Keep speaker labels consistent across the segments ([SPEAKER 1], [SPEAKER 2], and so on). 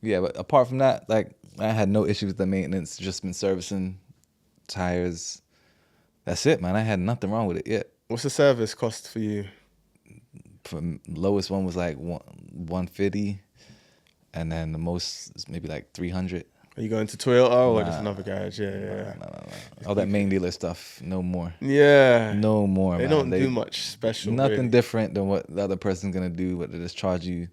[SPEAKER 1] Yeah, but apart from that, like I had no issues with the maintenance. Just been servicing tires. That's it, man. I had nothing wrong with it yet.
[SPEAKER 2] What's the service cost for you?
[SPEAKER 1] Lowest one was like 150, and then the most is maybe like 300.
[SPEAKER 2] Are you going to Toyota or
[SPEAKER 1] Nah,
[SPEAKER 2] just another garage? Yeah.
[SPEAKER 1] nah. All that main dealer stuff, no more.
[SPEAKER 2] Yeah.
[SPEAKER 1] No more,
[SPEAKER 2] They
[SPEAKER 1] man.
[SPEAKER 2] don't do much special.
[SPEAKER 1] Nothing
[SPEAKER 2] really.
[SPEAKER 1] different than what the other person's gonna do, but they just charge you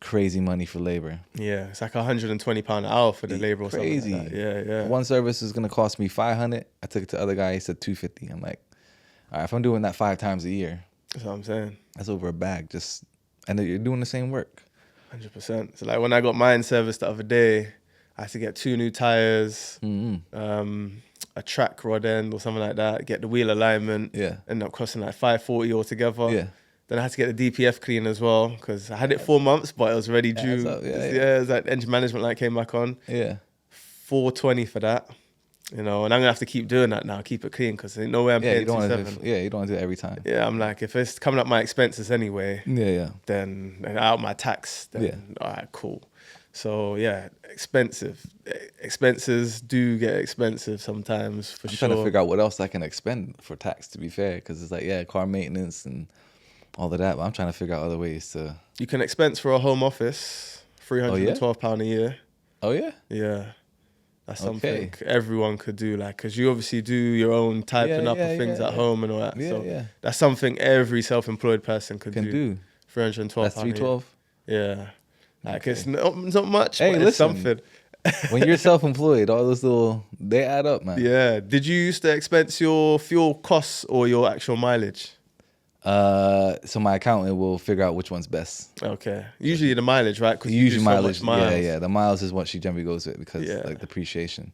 [SPEAKER 1] crazy money for labor.
[SPEAKER 2] Yeah, it's like £120 an hour for the labor or
[SPEAKER 1] Crazy.
[SPEAKER 2] something like that. Yeah.
[SPEAKER 1] One service is gonna cost me 500. I took it to the other guy. He said 250. I'm like, all right, if I'm doing that 5 times a year,
[SPEAKER 2] That's what I'm saying.
[SPEAKER 1] that's over a bag. And you're doing the same work.
[SPEAKER 2] 100%. So like when I got mine serviced the other day, I had to get 2 new tires, a track rod end or something like that, get the wheel alignment.
[SPEAKER 1] Yeah.
[SPEAKER 2] Ended up costing like $540 altogether.
[SPEAKER 1] Yeah.
[SPEAKER 2] Then I had to get the DPF clean as well because I had it 4 months, but it was already due. It was like engine management light came back on.
[SPEAKER 1] Yeah.
[SPEAKER 2] $420 for that. And I'm gonna have to keep doing that now, keep it clean, because there's no way I'm paying
[SPEAKER 1] you don't
[SPEAKER 2] $270.
[SPEAKER 1] want to. You don't want to do it every time.
[SPEAKER 2] Yeah, I'm like, if it's coming up my expenses anyway,
[SPEAKER 1] then
[SPEAKER 2] and out my tax, then all right, cool. So yeah, expensive. Expenses do get expensive sometimes, for sure.
[SPEAKER 1] I'm trying to figure out what else I can expend for tax, to be fair, because it's like, car maintenance and all of that, but I'm trying to figure out other ways to.
[SPEAKER 2] You can expense for a home office, £312 a year.
[SPEAKER 1] Oh yeah?
[SPEAKER 2] Yeah. That's something everyone could do, like, because you obviously do your own typing up of things at home and all that. So that's something every self-employed person could do. £312.
[SPEAKER 1] That's $312.
[SPEAKER 2] Yeah, like it's not much,
[SPEAKER 1] hey,
[SPEAKER 2] but
[SPEAKER 1] listen,
[SPEAKER 2] it's something.
[SPEAKER 1] When you're self-employed, all those they add up, man.
[SPEAKER 2] Yeah. Did you used to expense your fuel costs or your actual mileage?
[SPEAKER 1] So my accountant will figure out which one's best.
[SPEAKER 2] Okay. Usually the mileage, right? Because
[SPEAKER 1] usually mileage.
[SPEAKER 2] Miles.
[SPEAKER 1] Yeah. The miles is what she generally goes with because like depreciation.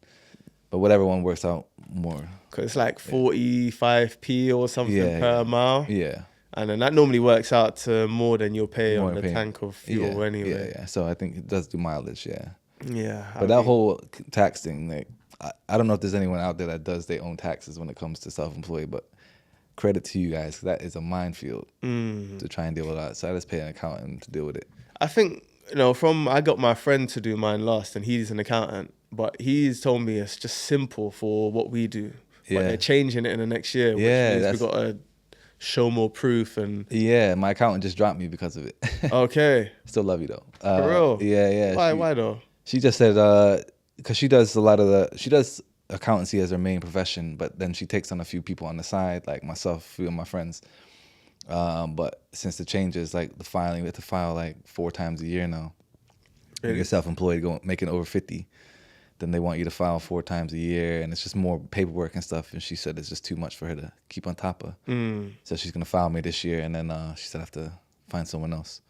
[SPEAKER 1] But whatever one works out more.
[SPEAKER 2] Because it's like 45p or something per mile.
[SPEAKER 1] Yeah.
[SPEAKER 2] And then that normally works out to more than you'll pay on the tank of fuel anyway.
[SPEAKER 1] Yeah. So I think it does do mileage. Yeah.
[SPEAKER 2] Yeah.
[SPEAKER 1] But that whole tax thing, like, I don't know if there's anyone out there that does their own taxes when it comes to self-employed, but credit to you guys. That is a minefield to try and deal with that. So I just pay an accountant to deal with it.
[SPEAKER 2] I think, I got my friend to do mine last, and he's an accountant, but he's told me it's just simple for what we do. Yeah. But they're changing it in the next year, which means we've got to show more proof. And
[SPEAKER 1] yeah, my accountant just dropped me because of it.
[SPEAKER 2] Okay.
[SPEAKER 1] Still love you though.
[SPEAKER 2] For real?
[SPEAKER 1] Yeah.
[SPEAKER 2] Why though?
[SPEAKER 1] She just said, because she does she does accountancy as her main profession, but then she takes on a few people on the side, like myself, a few of my friends. But since the changes, like the filing, we have to file like 4 times a year now. Really? You're self-employed, making over 50, then they want you to file 4 times a year, and it's just more paperwork and stuff. And she said it's just too much for her to keep on top of. So she's gonna file me this year, and then she said I have to find someone else.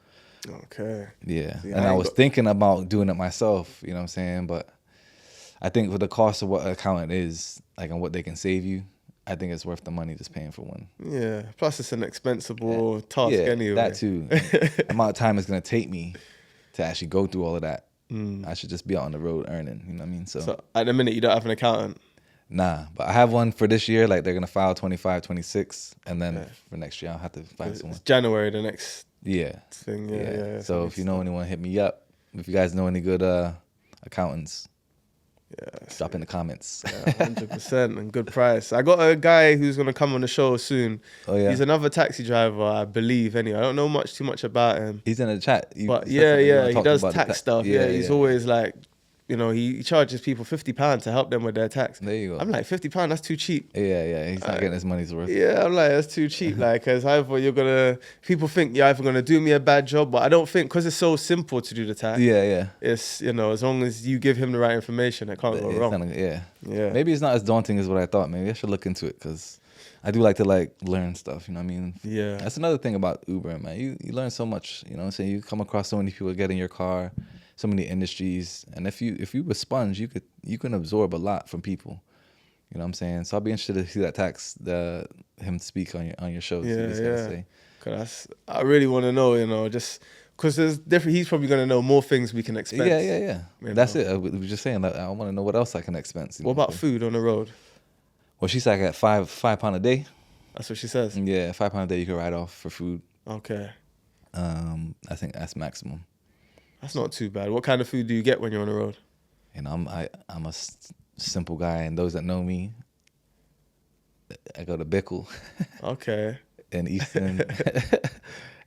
[SPEAKER 2] Okay.
[SPEAKER 1] Yeah, and I was thinking about doing it myself. You know what I'm saying? But I think with the cost of what an accountant is, like, and what they can save you, I think it's worth the money just paying for one.
[SPEAKER 2] Yeah. Plus, it's an expensible task anyway.
[SPEAKER 1] That too. The amount of time it's gonna take me to actually go through all of that. I should just be out on the road earning. You know what I mean?
[SPEAKER 2] So at the minute, you don't have an accountant?
[SPEAKER 1] Nah, but I have one for this year. Like, they're gonna file 25, 26, and then for next year I'll have to find someone.
[SPEAKER 2] It's January the next.
[SPEAKER 1] Thing.
[SPEAKER 2] Yeah.
[SPEAKER 1] So if you know anyone, hit me up. If you guys know any good accountants, drop in the comments.
[SPEAKER 2] 100% and good price. I got a guy who's gonna come on the show soon. Oh yeah. He's another taxi driver, I believe. Anyway, I don't know too much about him.
[SPEAKER 1] He's in the chat.
[SPEAKER 2] But he does tax stuff. Yeah, he's always like, he charges people £50 to help them with their tax.
[SPEAKER 1] There you go.
[SPEAKER 2] I'm like, £50, that's too cheap.
[SPEAKER 1] Yeah. He's not getting his money's worth.
[SPEAKER 2] Yeah, I'm like, that's too cheap. Like, because people think you're either going to do me a bad job, but I don't think, because it's so simple to do the tax.
[SPEAKER 1] Yeah.
[SPEAKER 2] It's, as long as you give him the right information, it can't go wrong.
[SPEAKER 1] Yeah. Maybe it's not as daunting as what I thought. Maybe I should look into it, because I do like to learn stuff, you know what I mean?
[SPEAKER 2] Yeah.
[SPEAKER 1] That's another thing about Uber, man. You learn so much, you know what I'm saying? You come across so many people get in your car, so many industries, and if you a sponge, you can absorb a lot from people. You know what I'm saying? So I'll be interested to see that him speak on your show.
[SPEAKER 2] Yeah. Cause I really want to know, just because there's different. He's probably gonna know more things we can expect.
[SPEAKER 1] Yeah. That's it. I was just saying that I want to know what else I can expense.
[SPEAKER 2] What about food on the road?
[SPEAKER 1] Well, she's like at £5 a day.
[SPEAKER 2] That's what she says.
[SPEAKER 1] Yeah, £5 a day you can write off for food.
[SPEAKER 2] Okay.
[SPEAKER 1] I think that's maximum.
[SPEAKER 2] That's not too bad. What kind of food do you get when you're on the road?
[SPEAKER 1] You know, I'm a simple guy, and those that know me, I go to Bickle.
[SPEAKER 2] Okay.
[SPEAKER 1] In Easton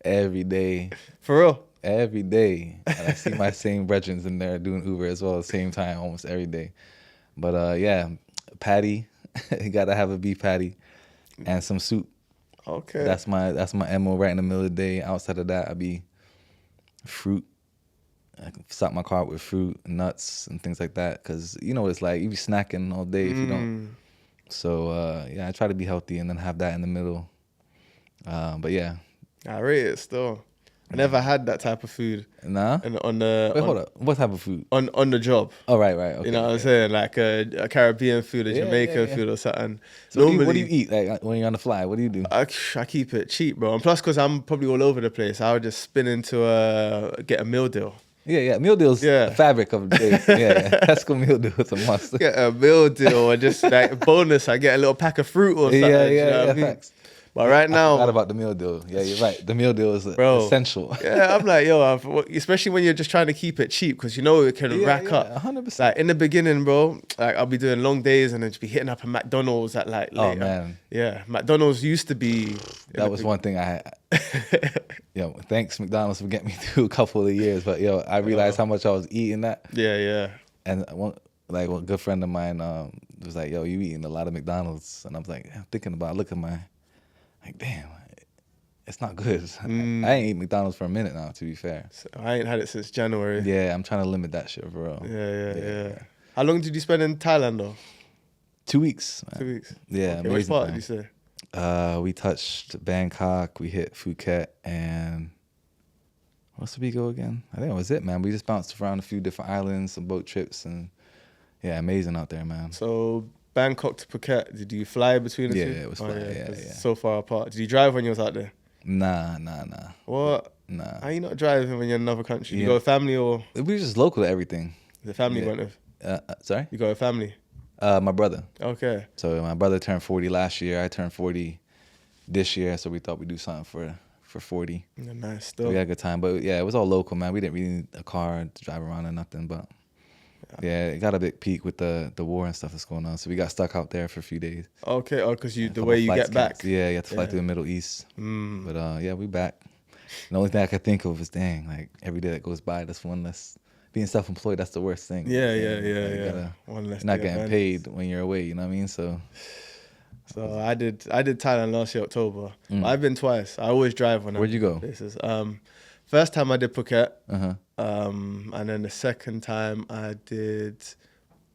[SPEAKER 1] every day.
[SPEAKER 2] For real?
[SPEAKER 1] Every day. And I see my same brethren in there doing Uber as well, same time almost every day. But yeah, patty. You gotta have a beef patty and some soup.
[SPEAKER 2] Okay.
[SPEAKER 1] That's my MO right in the middle of the day. Outside of that, I be fruit. I can stock my car with fruit, nuts, and things like that. Cause you know what it's like, you be snacking all day if you don't. So yeah, I try to be healthy and then have that in the middle. But yeah,
[SPEAKER 2] I rate it still. I never had that type of food.
[SPEAKER 1] Nah.
[SPEAKER 2] And on the
[SPEAKER 1] Wait, hold up. What type of food?
[SPEAKER 2] On the job.
[SPEAKER 1] Oh, right. Okay,
[SPEAKER 2] you know what I'm saying? Like a Caribbean food, a Jamaican food or something.
[SPEAKER 1] So normally, what do you eat like when you're on the fly? What do you do?
[SPEAKER 2] I keep it cheap, bro. And plus, because I'm probably all over the place, I would just spin into get a meal deal.
[SPEAKER 1] Yeah. Meal deal's the fabric of the day. Yeah. Tesco meal deal is a must.
[SPEAKER 2] Get a meal deal or just like bonus, I get a little pack of fruit or something.
[SPEAKER 1] Yeah, facts.
[SPEAKER 2] But right now,
[SPEAKER 1] I forgot about the meal deal. Yeah, you're right. The meal deal is essential.
[SPEAKER 2] Yeah, I'm like, especially when you're just trying to keep it cheap, because you know it can rack up.
[SPEAKER 1] 100%.
[SPEAKER 2] Like in the beginning, bro, like I'll be doing long days and then just be hitting up a McDonald's at like later.
[SPEAKER 1] Oh man.
[SPEAKER 2] Yeah, McDonald's used to be.
[SPEAKER 1] That was one thing I had. Thanks McDonald's for getting me through a couple of years, but I realized how much I was eating that.
[SPEAKER 2] Yeah.
[SPEAKER 1] And one good friend of mine was like, "Yo, you eating a lot of McDonald's?" And I was like, I'm thinking about like, damn, it's not good. I ain't eat McDonald's for a minute now, to be fair.
[SPEAKER 2] So I ain't had it since January.
[SPEAKER 1] Yeah, I'm trying to limit that shit for real.
[SPEAKER 2] Yeah. How long did you spend in Thailand though?
[SPEAKER 1] 2 weeks, man.
[SPEAKER 2] 2 weeks.
[SPEAKER 1] Yeah,
[SPEAKER 2] okay, which part did you say?
[SPEAKER 1] We touched Bangkok, we hit Phuket, and where else did we go again? I think that was it, man. We just bounced around a few different islands, some boat trips, and yeah, amazing out there, man.
[SPEAKER 2] So Bangkok to Phuket, did you fly between the two?
[SPEAKER 1] Yeah, it was fly. Yeah.
[SPEAKER 2] So far apart. Did you drive when you was out there?
[SPEAKER 1] Nah.
[SPEAKER 2] What?
[SPEAKER 1] Nah.
[SPEAKER 2] How you not driving when you're in another country? You go with family or?
[SPEAKER 1] We were just local to everything.
[SPEAKER 2] The family went with?
[SPEAKER 1] Sorry?
[SPEAKER 2] You go with family?
[SPEAKER 1] My brother.
[SPEAKER 2] Okay.
[SPEAKER 1] So my brother turned 40 last year. I turned 40 this year. So we thought we'd do something for 40.
[SPEAKER 2] Yeah, nice
[SPEAKER 1] So
[SPEAKER 2] stuff.
[SPEAKER 1] we had a good time. But yeah, it was all local, man. We didn't really need a car to drive around or nothing. But yeah, it got a big peak with the war and stuff that's going on. So we got stuck out there for a few days.
[SPEAKER 2] Okay. Oh, because the way you get back.
[SPEAKER 1] Yeah, you have to fly through the Middle East. But yeah, we back. The only thing I could think of is, dang, like every day that goes by, that's one less. Being self-employed, that's the worst thing.
[SPEAKER 2] Yeah. One less.
[SPEAKER 1] You're not getting paid when you're away. You know what I mean? So
[SPEAKER 2] I did Thailand last year, October. I've been twice. I always drive when
[SPEAKER 1] Where'd you go?
[SPEAKER 2] Places. First time I did Phuket. And then the second time I did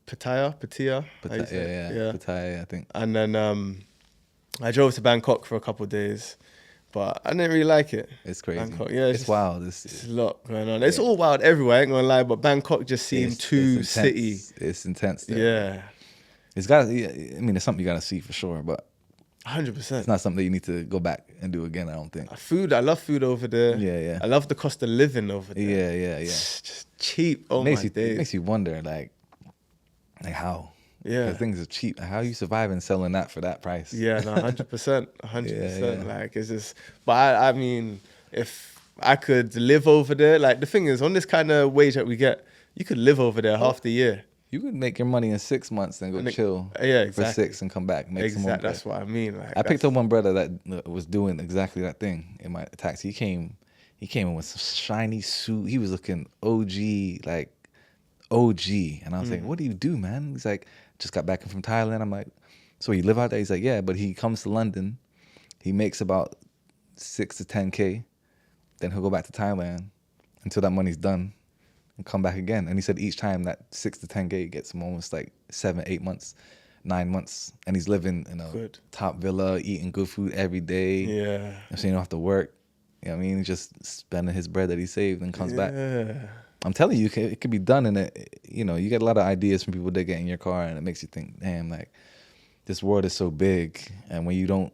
[SPEAKER 2] Pattaya.
[SPEAKER 1] Pattaya, I think.
[SPEAKER 2] And then I drove to Bangkok for a couple of days, but I didn't really like it.
[SPEAKER 1] It's crazy.
[SPEAKER 2] Bangkok,
[SPEAKER 1] it's wild.
[SPEAKER 2] It's a lot going on. It's all wild everywhere, I ain't gonna lie, but Bangkok just seemed too city.
[SPEAKER 1] It's intense there.
[SPEAKER 2] Yeah.
[SPEAKER 1] It's something you gotta see for sure, but
[SPEAKER 2] 100%.
[SPEAKER 1] It's not something that you need to go back and do again, I don't think.
[SPEAKER 2] Food, I love food over there.
[SPEAKER 1] Yeah.
[SPEAKER 2] I love the cost of living over there.
[SPEAKER 1] Yeah.
[SPEAKER 2] It's just cheap. Oh my days.
[SPEAKER 1] It makes you wonder, like how.
[SPEAKER 2] Yeah.
[SPEAKER 1] Because things are cheap. How are you surviving selling that for that price?
[SPEAKER 2] Yeah, no, 100%. 100%.
[SPEAKER 1] Yeah.
[SPEAKER 2] Like, it's just, but I mean, if I could live over there, like the thing is, on this kind of wage that we get, you could live over there half the year.
[SPEAKER 1] You could make your money in 6 months and go chill for 6 and come back. Make some more.
[SPEAKER 2] That's what I mean. Like,
[SPEAKER 1] I picked up one brother that was doing exactly that thing in my taxi. He came in with some shiny suit. He was looking OG, like OG. And I was like, what do you do, man? He's like, just got back from Thailand. I'm like, so you live out there? He's like, yeah, but he comes to London. He makes about 6 to 10K. Then he'll go back to Thailand until that money's done and come back again. And he said each time that 6 to 10K gets him almost like 7, 8 months, 9 months. And he's living in a top villa, eating good food every day.
[SPEAKER 2] Yeah.
[SPEAKER 1] So you don't have to work. You know what I mean? He's just spending his bread that he saved and comes back. I'm telling you, it could be done. And you get a lot of ideas from people that get in your car, and it makes you think, damn, like this world is so big. And when you don't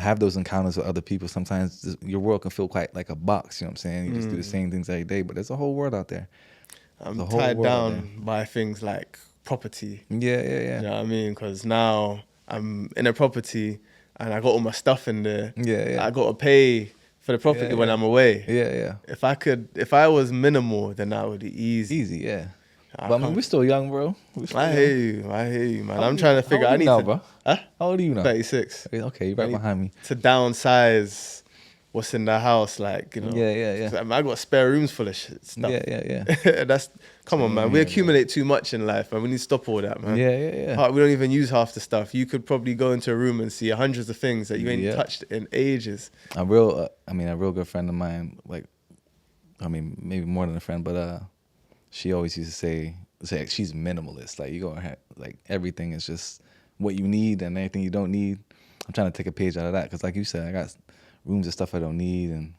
[SPEAKER 1] have those encounters with other people, sometimes your world can feel quite like a box. You know what I'm saying? You just do the same things every day, but there's a whole world out there.
[SPEAKER 2] I'm tied down by things like property.
[SPEAKER 1] Yeah.
[SPEAKER 2] You know what I mean? Because now I'm in a property and I got all my stuff in there.
[SPEAKER 1] Yeah.
[SPEAKER 2] I got to pay for the property when I'm away.
[SPEAKER 1] Yeah.
[SPEAKER 2] If I was minimal, then that would be easy.
[SPEAKER 1] Easy, yeah. But I mean, we're still young, bro.
[SPEAKER 2] I hear you, man. I'm trying to figure out.
[SPEAKER 1] How old are you now, bro?
[SPEAKER 2] Huh?
[SPEAKER 1] How old are you now?
[SPEAKER 2] 36.
[SPEAKER 1] Okay, you're right behind me.
[SPEAKER 2] To downsize what's in the house, like, you know.
[SPEAKER 1] Yeah.
[SPEAKER 2] I got spare rooms full of shit stuff.
[SPEAKER 1] Yeah.
[SPEAKER 2] Come on, man. We accumulate too much in life, man. We need to stop all that, man.
[SPEAKER 1] Yeah.
[SPEAKER 2] We don't even use half the stuff. You could probably go into a room and see hundreds of things that you ain't touched in ages.
[SPEAKER 1] A real good friend of mine, like, I mean, maybe more than a friend, but she always used to say she's minimalist. Like, you go ahead, like, everything is just what you need and anything you don't need. I'm trying to take a page out of that because, like you said, I got rooms of stuff I don't need, and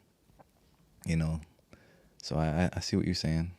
[SPEAKER 1] you know, so I see what you're saying.